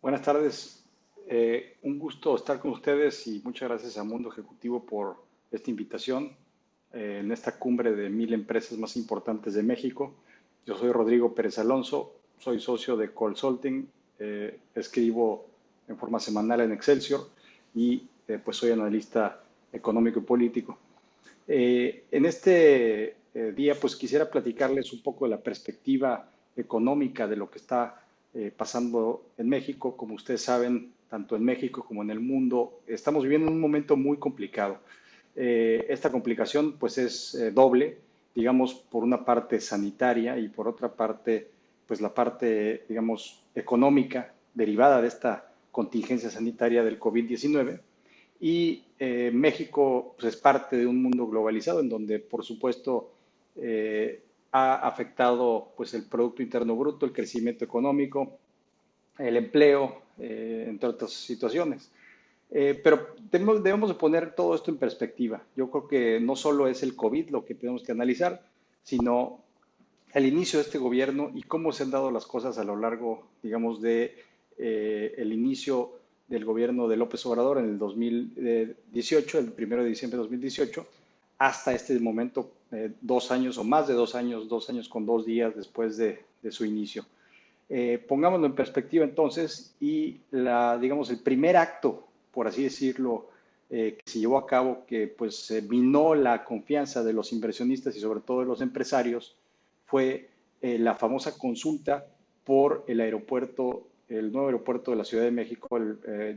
Buenas tardes. Un gusto estar con ustedes y muchas gracias a Mundo Ejecutivo por esta invitación en esta cumbre de 1000 empresas más importantes de México. Yo soy Rodrigo Pérez Alonso, soy socio de Consulting, escribo en forma semanal en Excelsior y pues soy analista económico y político. En este día, pues quisiera platicarles un poco de la perspectiva económica de lo que está pasando en México. Como ustedes saben, tanto en México como en el mundo, estamos viviendo un momento muy complicado. Esta complicación, pues, es doble, digamos, por una parte sanitaria y por otra parte, pues, la parte, digamos, económica derivada de esta contingencia sanitaria del COVID-19. Y México pues, es parte de un mundo globalizado en donde, por supuesto, ha afectado pues, el Producto Interno Bruto, el crecimiento económico, el empleo, entre otras situaciones. Pero debemos de poner todo esto en perspectiva. Yo creo que no solo es el COVID lo que tenemos que analizar, sino el inicio de este gobierno y cómo se han dado las cosas a lo largo, digamos, de el inicio del gobierno de López Obrador en el 2018, el 1 de diciembre de 2018, hasta este momento, 2 años o más de 2 años, 2 años con 2 días después de su inicio. Pongámoslo en perspectiva entonces y digamos, el primer acto, por así decirlo, que se llevó a cabo, que pues minó la confianza de los inversionistas y sobre todo de los empresarios, fue la famosa consulta por el nuevo aeropuerto de la Ciudad de México,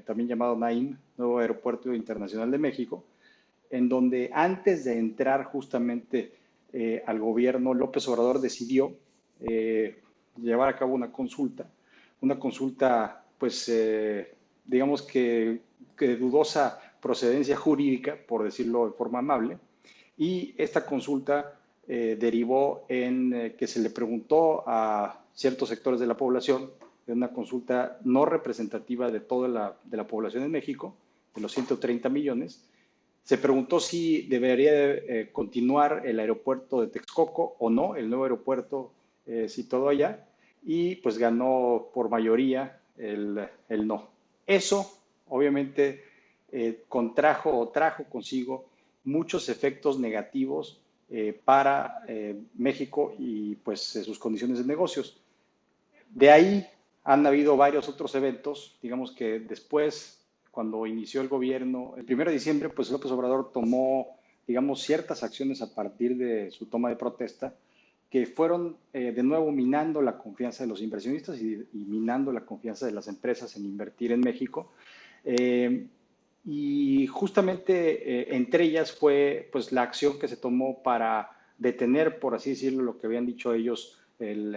también llamado NAIM, Nuevo Aeropuerto Internacional de México, en donde antes de entrar justamente al gobierno, López Obrador decidió llevar a cabo una consulta pues digamos que de dudosa procedencia jurídica, por decirlo de forma amable, y esta consulta derivó en que se le preguntó a ciertos sectores de la población, en una consulta no representativa de toda la población en México, de los 130 millones, se preguntó si debería continuar el aeropuerto de Texcoco o no, el nuevo aeropuerto situado allá, y pues ganó por mayoría el no. Eso, obviamente, contrajo o trajo consigo muchos efectos negativos para México y pues sus condiciones de negocios. De ahí han habido varios otros eventos, digamos que después, cuando inició el gobierno, el 1 de diciembre, pues López Obrador tomó, digamos, ciertas acciones a partir de su toma de protesta que fueron de nuevo minando la confianza de los inversionistas y minando la confianza de las empresas en invertir en México. Eh, y justamente entre ellas fue pues la acción que se tomó para detener, por así decirlo, lo que habían dicho ellos, el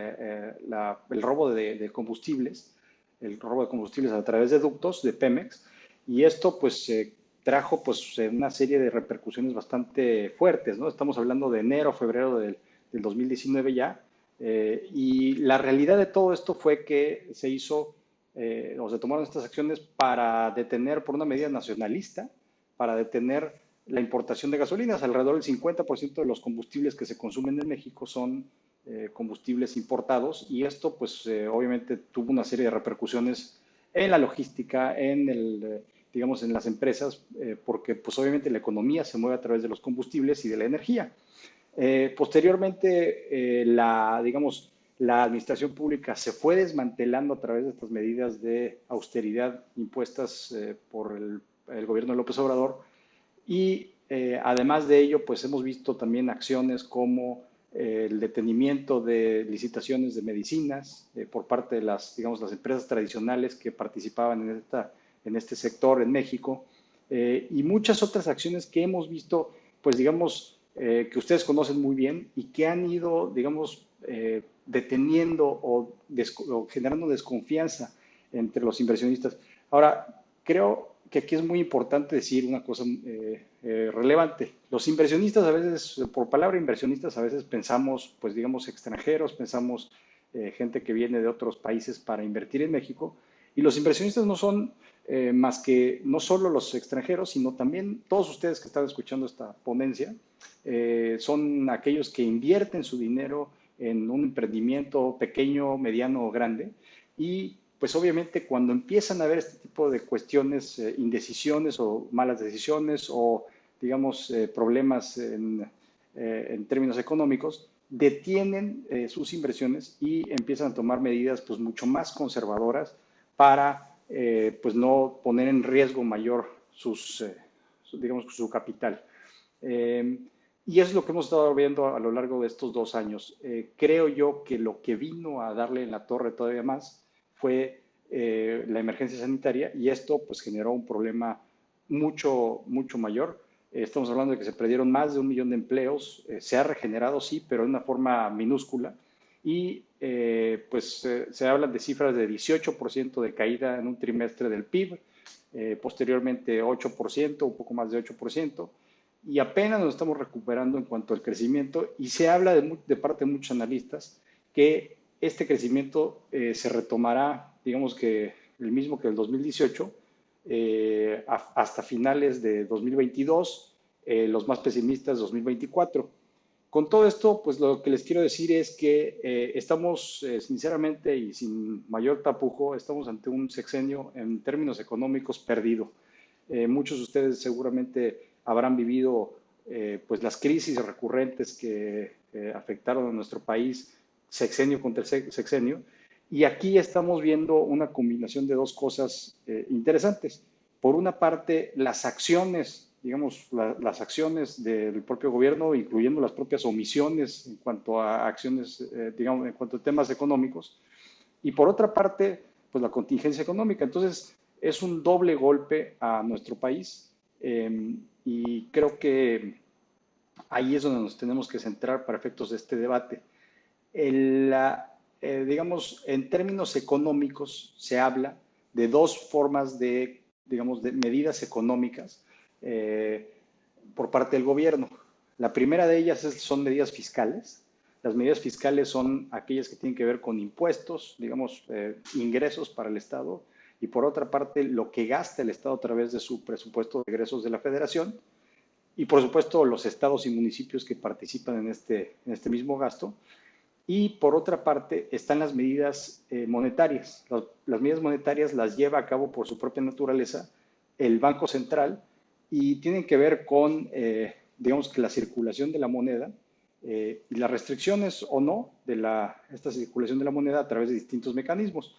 robo de combustibles, el robo de combustibles a través de ductos de Pemex, y esto pues trajo pues una serie de repercusiones bastante fuertes, ¿no? Estamos hablando de enero, febrero del 2019 ya, y la realidad de todo esto fue que se hizo o se tomaron estas acciones para detener, por una medida nacionalista, para detener la importación de gasolinas. Alrededor del 50% de los combustibles que se consumen en México son combustibles importados y esto pues obviamente tuvo una serie de repercusiones en la logística, digamos, en las empresas, porque pues obviamente la economía se mueve a través de los combustibles y de la energía. Posteriormente, digamos, la administración pública se fue desmantelando a través de estas medidas de austeridad impuestas por el gobierno de López Obrador y además de ello, pues hemos visto también acciones como el detenimiento de licitaciones de medicinas por parte de digamos, las empresas tradicionales que participaban en este sector en México y muchas otras acciones que hemos visto, pues digamos, que ustedes conocen muy bien y que han ido, digamos, deteniendo o generando desconfianza entre los inversionistas. Ahora, creo que aquí es muy importante decir una cosa relevante. Los inversionistas a veces, por palabra inversionistas, a veces pensamos, pues digamos, extranjeros, pensamos gente que viene de otros países para invertir en México. Y los inversionistas no son más que no solo los extranjeros, sino también todos ustedes que están escuchando esta ponencia, son aquellos que invierten su dinero en un emprendimiento pequeño, mediano o grande y pues obviamente cuando empiezan a haber este tipo de cuestiones, indecisiones o malas decisiones o, digamos, problemas en términos económicos, detienen sus inversiones y empiezan a tomar medidas pues mucho más conservadoras para pues no poner en riesgo mayor digamos, su capital. Eh, y es lo que hemos estado viendo a lo largo de estos 2 años. Creo yo que lo que vino a darle en la torre todavía más fue la emergencia sanitaria y esto pues generó un problema mucho mayor. Estamos hablando de que se perdieron más de 1 millón de empleos, se ha regenerado sí, pero de una forma minúscula y se hablan de cifras de 18% de caída en un trimestre del PIB, posteriormente 8%, un poco más de 8%, y apenas nos estamos recuperando en cuanto al crecimiento y se habla de parte de muchos analistas que este crecimiento se retomará, digamos que el mismo que el 2018, hasta finales de 2022, los más pesimistas 2024. Con todo esto, pues lo que les quiero decir es que estamos, sinceramente y sin mayor tapujo, estamos ante un sexenio en términos económicos perdido. Muchos de ustedes seguramente habrán vivido pues las crisis recurrentes que afectaron a nuestro país sexenio contra sexenio. Y aquí estamos viendo una combinación de dos cosas interesantes. Por una parte, las acciones, digamos, las acciones del propio gobierno, incluyendo las propias omisiones en cuanto a acciones, digamos, en cuanto a temas económicos. Y por otra parte, pues la contingencia económica. Entonces, es un doble golpe a nuestro país y creo que ahí es donde nos tenemos que centrar para efectos de este debate. Digamos, en términos económicos se habla de dos formas de, digamos, de medidas económicas eh, por parte del gobierno. La primera de ellas son medidas fiscales. Las medidas fiscales son aquellas que tienen que ver con impuestos, digamos, ingresos para el Estado, y por otra parte, lo que gasta el Estado a través de su presupuesto de egresos de la Federación, y por supuesto los estados y municipios que participan en este mismo gasto. Y por otra parte están las medidas monetarias. Las medidas monetarias las lleva a cabo por su propia naturaleza el Banco Central y tienen que ver con, digamos que la circulación de la moneda y las restricciones o no de esta circulación de la moneda a través de distintos mecanismos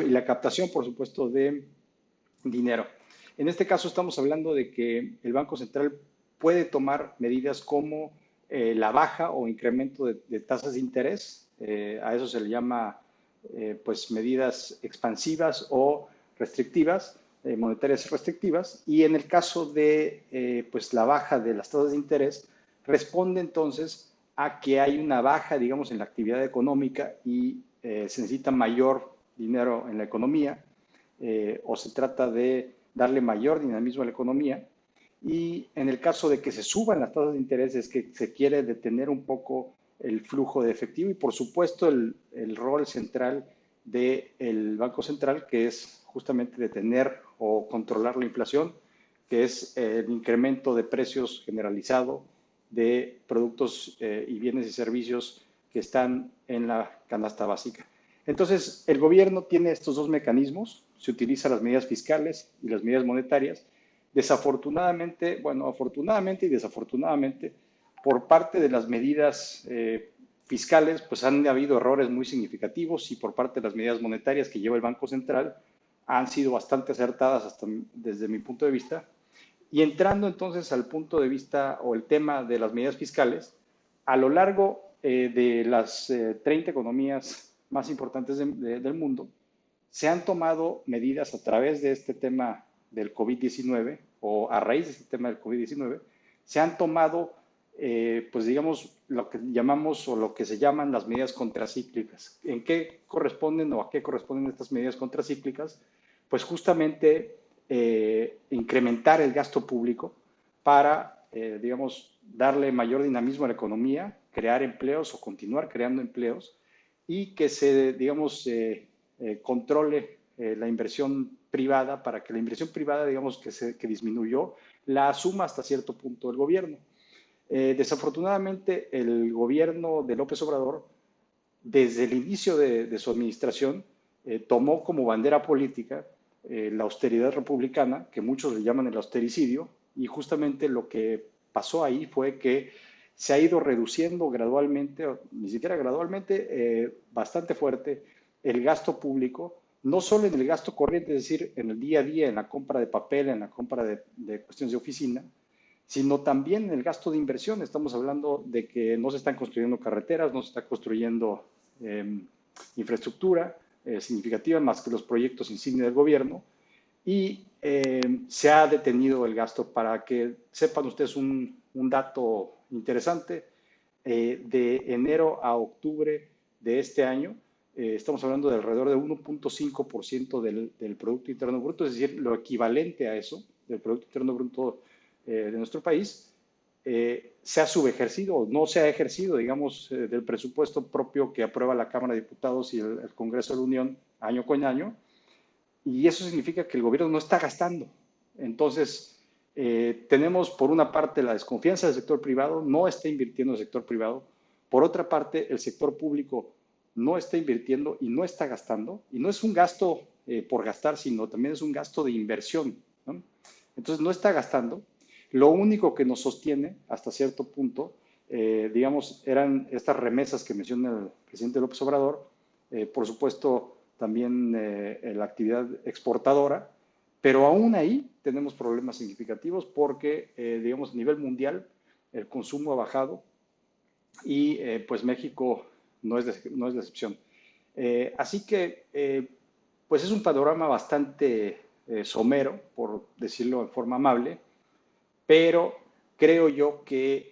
y la captación, por supuesto, de dinero. En este caso estamos hablando de que el Banco Central puede tomar medidas como la baja o incremento de tasas de interés. A eso se le llama pues medidas expansivas o restrictivas, monetarias restrictivas. Y en el caso de pues la baja de las tasas de interés, responde entonces a que hay una baja, digamos, en la actividad económica y se necesita mayor dinero en la economía, o se trata de darle mayor dinamismo a la economía. Y en el caso de que se suban las tasas de interés es que se quiere detener un poco el flujo de efectivo y por supuesto el rol central del Banco Central, que es justamente detener o controlar la inflación, que es el incremento de precios generalizado de productos y bienes y servicios que están en la canasta básica. Entonces, el gobierno tiene estos dos mecanismos, se utilizan las medidas fiscales y las medidas monetarias. Desafortunadamente, bueno, afortunadamente y desafortunadamente, por parte de las medidas fiscales, pues han habido errores muy significativos y por parte de las medidas monetarias que lleva el Banco Central han sido bastante acertadas hasta desde mi punto de vista. Y entrando entonces al punto de vista o el tema de las medidas fiscales, a lo largo de las 30 economías más importantes del mundo, se han tomado medidas a través de este tema del COVID-19 o a raíz de este tema del COVID-19, se han tomado, pues digamos, lo que llamamos o lo que se llaman las medidas contracíclicas. ¿En qué corresponden o a qué corresponden estas medidas contracíclicas? Pues justamente incrementar el gasto público para, digamos, darle mayor dinamismo a la economía, crear empleos o continuar creando empleos y que se, digamos, controle la inversión privada para que la inversión privada, digamos, que disminuyó, la asuma hasta cierto punto el gobierno. Desafortunadamente, el gobierno de López Obrador, desde el inicio de su administración, tomó como bandera política la austeridad republicana, que muchos le llaman el austericidio, y justamente lo que pasó ahí fue que se ha ido reduciendo gradualmente, ni siquiera gradualmente, bastante fuerte el gasto público, no solo en el gasto corriente, es decir, en el día a día, en la compra de papel, en la compra de cuestiones de oficina, sino también en el gasto de inversión. Estamos hablando de que no se están construyendo carreteras, no se está construyendo infraestructura significativa más que los proyectos insignia del gobierno, y se ha detenido el gasto. Para que sepan ustedes un dato interesante, de enero a octubre de este año, estamos hablando de alrededor de 1.5% del Producto Interno Bruto, es decir, lo equivalente a eso, del Producto Interno Bruto de nuestro país, se ha subejercido o no se ha ejercido, digamos, del presupuesto propio que aprueba la Cámara de Diputados y el Congreso de la Unión año con año, y eso significa que el gobierno no está gastando. Entonces, tenemos por una parte la desconfianza del sector privado, no está invirtiendo el sector privado. Por otra parte, el sector público no está invirtiendo y no está gastando. Y no es un gasto por gastar, sino también es un gasto de inversión, ¿no? Entonces, no está gastando. Lo único que nos sostiene hasta cierto punto, digamos, eran estas remesas que menciona el presidente López Obrador, por supuesto, también la actividad exportadora, pero aún ahí tenemos problemas significativos porque, digamos, a nivel mundial el consumo ha bajado y pues México no es la excepción. Así que, pues es un panorama bastante somero, por decirlo de forma amable, pero creo yo que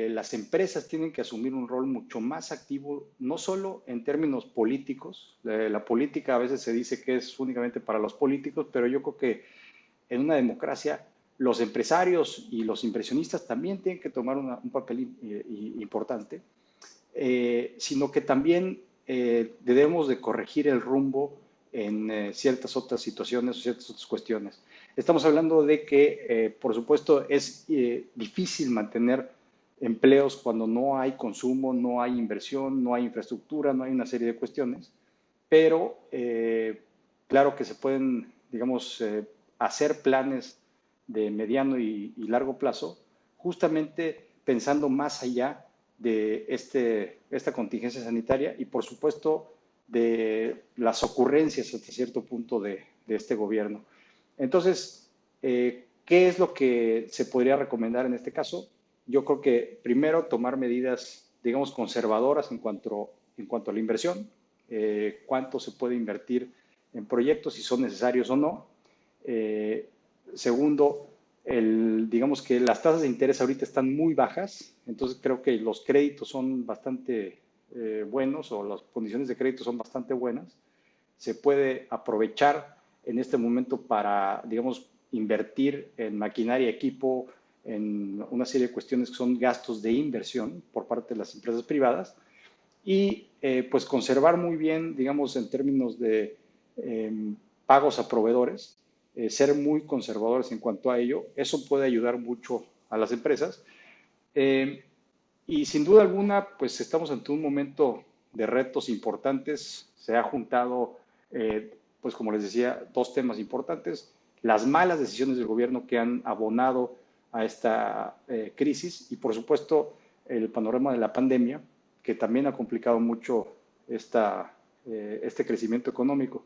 las empresas tienen que asumir un rol mucho más activo, no solo en términos políticos. La política a veces se dice que es únicamente para los políticos, pero yo creo que en una democracia los empresarios y los inversionistas también tienen que tomar un papel importante, sino que también debemos de corregir el rumbo en ciertas otras situaciones o ciertas otras cuestiones. Estamos hablando de que, por supuesto, es difícil mantener empleos cuando no hay consumo, no hay inversión, no hay infraestructura, no hay una serie de cuestiones, pero claro que se pueden, digamos, hacer planes de mediano y largo plazo, justamente pensando más allá de esta contingencia sanitaria y, por supuesto, de las ocurrencias hasta cierto punto de este gobierno. Entonces, ¿qué es lo que se podría recomendar en este caso? Yo creo que primero tomar medidas, digamos, conservadoras en cuanto a la inversión, cuánto se puede invertir en proyectos, si son necesarios o no. Segundo, digamos que las tasas de interés ahorita están muy bajas, entonces creo que los créditos son bastante buenos, o las condiciones de crédito son bastante buenas. Se puede aprovechar en este momento para, digamos, invertir en maquinaria, equipo, en una serie de cuestiones que son gastos de inversión por parte de las empresas privadas, y pues conservar muy bien, digamos, en términos de pagos a proveedores, ser muy conservadores en cuanto a ello. Eso puede ayudar mucho a las empresas. Eh, y sin duda alguna, pues estamos ante un momento de retos importantes. Se ha juntado, pues como les decía, dos temas importantes: las malas decisiones del gobierno que han abonado a esta crisis, y por supuesto el panorama de la pandemia, que también ha complicado mucho este crecimiento económico.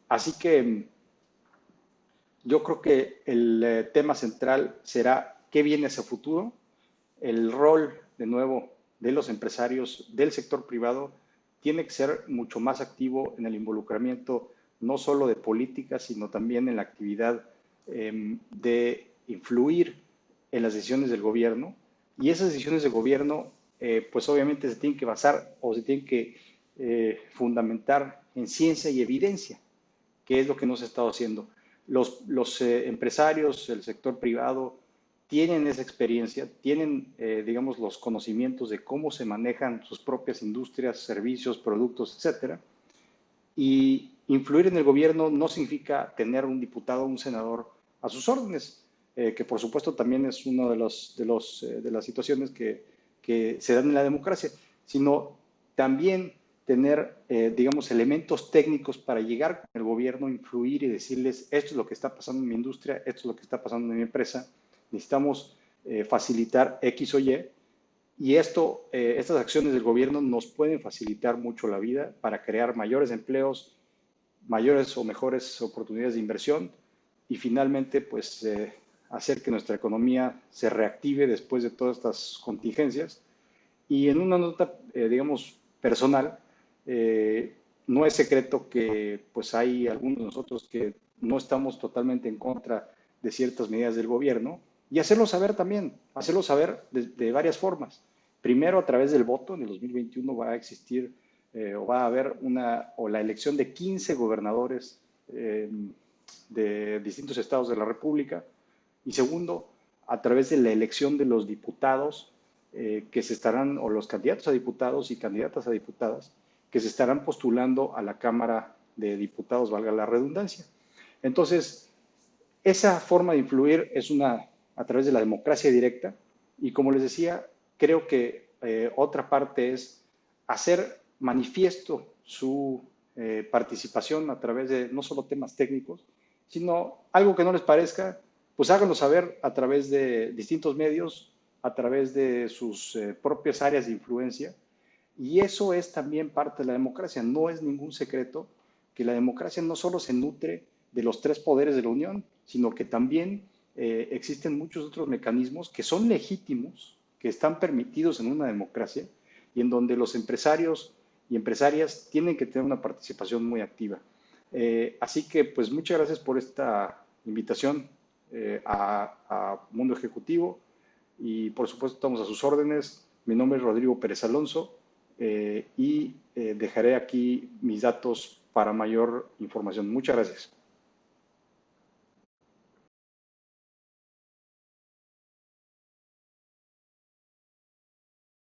Así que yo creo que el tema central será qué viene hacia futuro. El rol, de nuevo, de los empresarios, del sector privado, tiene que ser mucho más activo en el involucramiento no solo de políticas, sino también en la actividad de influir en las decisiones del gobierno. Y esas decisiones del gobierno, pues obviamente se tienen que basar o se tienen que fundamentar en ciencia y evidencia, que es lo que no se ha estado haciendo. Los empresarios, el sector privado, tienen esa experiencia, tienen, digamos, los conocimientos de cómo se manejan sus propias industrias, servicios, productos, etcétera. Y influir en el gobierno no significa tener un diputado o un senador a sus órdenes, que por supuesto también es una de las situaciones que se dan en la democracia, sino también tener, digamos, elementos técnicos para llegar con el gobierno, influir y decirles, esto es lo que está pasando en mi industria, esto es lo que está pasando en mi empresa, necesitamos facilitar X o Y, y estas acciones del gobierno nos pueden facilitar mucho la vida para crear mayores empleos, mayores o mejores oportunidades de inversión y finalmente, pues, hacer que nuestra economía se reactive después de todas estas contingencias. Y en una nota, digamos, personal, eh, no es secreto que pues hay algunos de nosotros que no estamos totalmente en contra de ciertas medidas del gobierno y hacerlo saber también, hacerlo saber de varias formas. Primero, a través del voto, en el 2021 va a existir o va a haber la elección de 15 gobernadores de distintos estados de la República. Y segundo, a través de la elección de los diputados que se estarán, o los candidatos a diputados y candidatas a diputadas, que se estarán postulando a la Cámara de Diputados, valga la redundancia. Entonces, esa forma de influir es a través de la democracia directa y como les decía, creo que otra parte es hacer manifiesto su participación a través de no solo temas técnicos, sino algo que no les parezca, pues háganlo saber a través de distintos medios, a través de sus propias áreas de influencia. Y eso es también parte de la democracia. No es ningún secreto que la democracia no solo se nutre de los tres poderes de la Unión, sino que también existen muchos otros mecanismos que son legítimos, que están permitidos en una democracia y en donde los empresarios y empresarias tienen que tener una participación muy activa. Así que, pues, muchas gracias por esta invitación a Mundo Ejecutivo y, por supuesto, estamos a sus órdenes. Mi nombre es Rodrigo Pérez Alonso y dejaré aquí mis datos para mayor información. Muchas gracias.